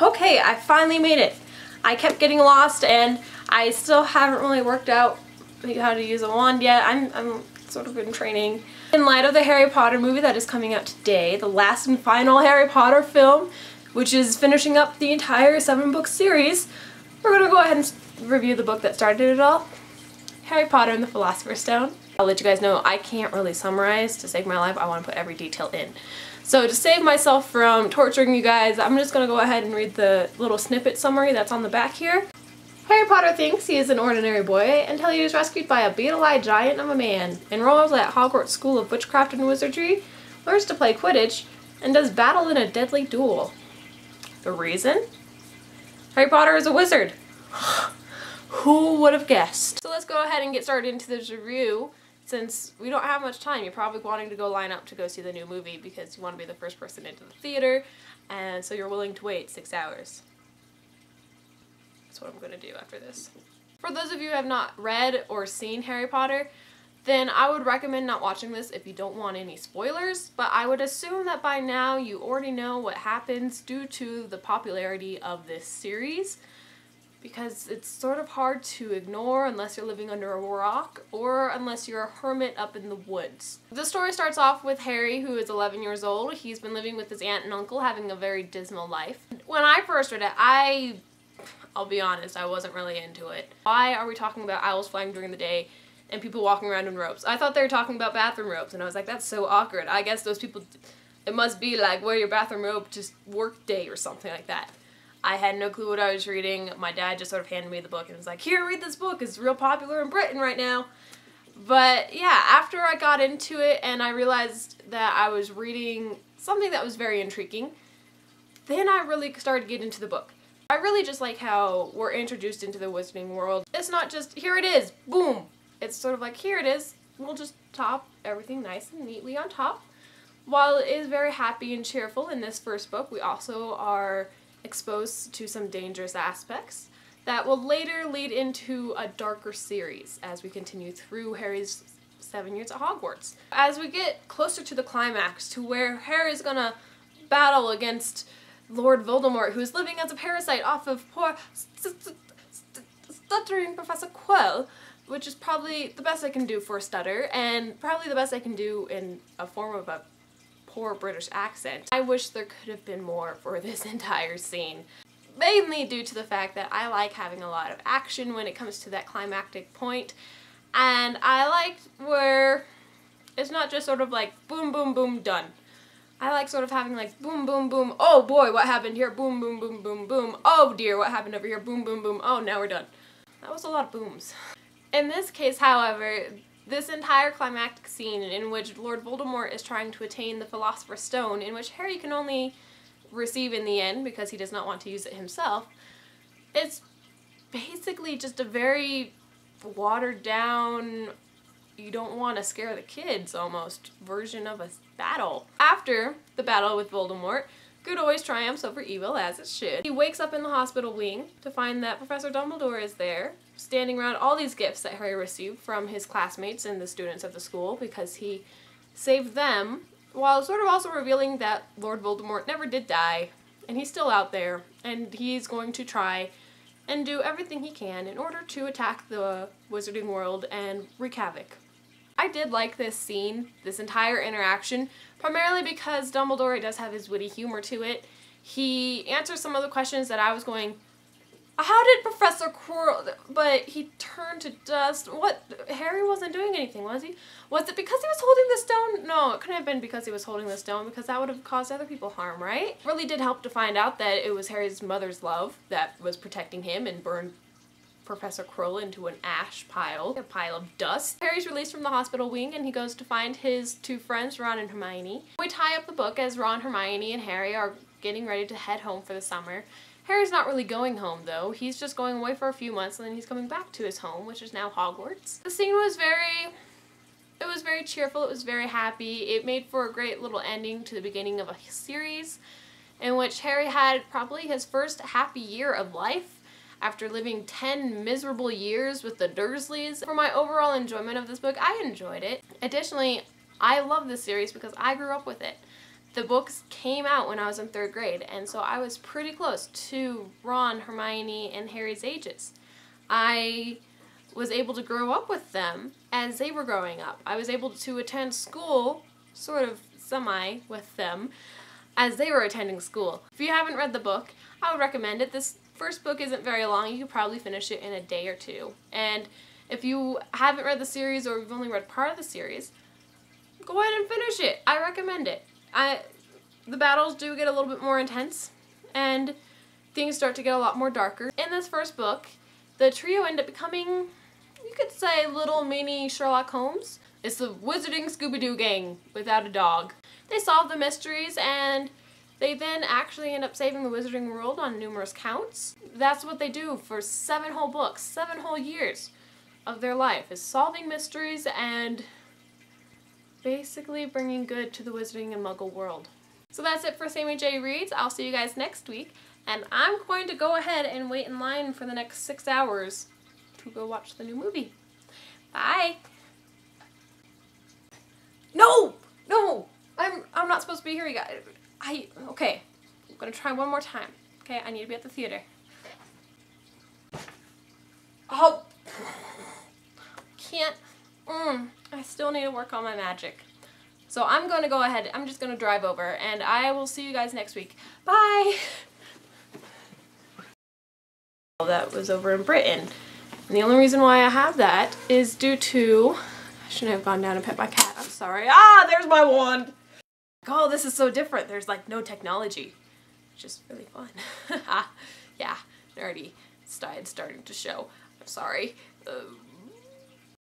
Okay, I finally made it. I kept getting lost and I still haven't really worked out how to use a wand yet. I'm sort of in training. In light of the Harry Potter movie that is coming out today, the last and final Harry Potter film, which is finishing up the entire 7-book series, we're gonna go ahead and review the book that started it all, Harry Potter and the Philosopher's Stone. I'll let you guys know I can't really summarize to save my life. I want to put every detail in. So to save myself from torturing you guys, I'm just going to go ahead and read the little snippet summary that's on the back here. Harry Potter thinks he is an ordinary boy until he is rescued by a beetle-eyed giant of a man, enrolls at Hogwarts School of Witchcraft and Wizardry, learns to play Quidditch, and does battle in a deadly duel. The reason? Harry Potter is a wizard. Who would have guessed? So let's go ahead and get started into this review. Since we don't have much time, you're probably wanting to go line up to go see the new movie because you want to be the first person into the theater, and so you're willing to wait 6 hours. That's what I'm going to do after this. For those of you who have not read or seen Harry Potter, then I would recommend not watching this if you don't want any spoilers, but I would assume that by now you already know what happens due to the popularity of this series, because it's sort of hard to ignore unless you're living under a rock or unless you're a hermit up in the woods. The story starts off with Harry, who is 11 years old. He's been living with his aunt and uncle, having a very dismal life. When I first read it, I'll be honest, I wasn't really into it. Why are we talking about owls flying during the day and people walking around in robes? I thought they were talking about bathroom robes, and I was like, that's so awkward. I guess those people, it must be like wear your bathroom robe to work day or something like that. I had no clue what I was reading. My dad just sort of handed me the book and was like, here, read this book. It's real popular in Britain right now. But yeah, after I got into it and I realized that I was reading something that was very intriguing, then I really started to get into the book. I really just like how we're introduced into the wizarding world. It's not just, here it is, boom. It's sort of like, here it is. We'll just top everything nice and neatly on top. While it is very happy and cheerful in this first book, we also are exposed to some dangerous aspects that will later lead into a darker series as we continue through Harry's 7 years at Hogwarts. As we get closer to the climax, to where Harry's gonna battle against Lord Voldemort, who's living as a parasite off of poor stuttering Professor Quirrell, which is probably the best I can do for a stutter, and probably the best I can do in a form of a poor British accent. I wish there could have been more for this entire scene. Mainly due to the fact that I like having a lot of action when it comes to that climactic point, and I like where it's not just sort of like boom boom boom done. I like sort of having like boom boom boom, oh boy what happened here, boom boom boom boom boom, oh dear what happened over here, boom boom boom, oh now we're done. That was a lot of booms. In this case, however, this entire climactic scene in which Lord Voldemort is trying to attain the Philosopher's Stone, in which Harry can only receive in the end because he does not want to use it himself, it's basically just a very watered down, you don't want to scare the kids almost version of a battle. After the battle with Voldemort, good always triumphs over evil, as it should. He wakes up in the hospital wing to find that Professor Dumbledore is there, standing around all these gifts that Harry received from his classmates and the students of the school because he saved them, while sort of also revealing that Lord Voldemort never did die, and he's still out there, and he's going to try and do everything he can in order to attack the wizarding world and wreak havoc. I did like this scene, this entire interaction, primarily because Dumbledore does have his witty humor to it. He answers some of the questions that I was going, how did Professor Quirrell, but he turned to dust. What, Harry wasn't doing anything, was he? Was it because he was holding the stone? No, it couldn't have been because he was holding the stone, because that would have caused other people harm, right? It really did help to find out that it was Harry's mother's love that was protecting him and burned Professor Quirrell into an ash pile, a pile of dust. Harry's released from the hospital wing and he goes to find his two friends, Ron and Hermione. We tie up the book as Ron, Hermione, and Harry are getting ready to head home for the summer. Harry's not really going home though, he's just going away for a few months and then he's coming back to his home, which is now Hogwarts. The scene was very cheerful, it was very happy, it made for a great little ending to the beginning of a series in which Harry had probably his first happy year of life after living 10 miserable years with the Dursleys. For my overall enjoyment of this book, I enjoyed it. Additionally, I love this series because I grew up with it. The books came out when I was in 3rd grade, and so I was pretty close to Ron, Hermione, and Harry's ages. I was able to grow up with them as they were growing up. I was able to attend school, sort of semi, with them as they were attending school. If you haven't read the book, I would recommend it. This first book isn't very long. You could probably finish it in a day or two. And if you haven't read the series or you've only read part of the series, go ahead and finish it. I recommend it. The battles do get a little bit more intense, and things start to get a lot more darker. In this first book, the trio end up becoming, you could say, little mini Sherlock Holmes. It's the Wizarding Scooby-Doo gang without a dog. They solve the mysteries, and they then actually end up saving the wizarding world on numerous counts. That's what they do for 7 whole books, 7 whole years of their life, is solving mysteries and basically bringing good to the wizarding and muggle world. So that's it for Sami J Reads. I'll see you guys next week, and I'm going to go ahead and wait in line for the next 6 hours to go watch the new movie. Bye! No! No! I'm not supposed to be here, you guys. Okay. I'm gonna try one more time. Okay, I need to be at the theater. Oh! Can't. I still need to work on my magic. So I'm going to go ahead, I'm just going to drive over, and I will see you guys next week. Bye! That was over in Britain. And the only reason why I have that is due to... I shouldn't have gone down and pet my cat. I'm sorry. Ah, there's my wand! Oh, this is so different. There's like no technology. It's just really fun. Yeah, nerdy side starting to show. I'm sorry.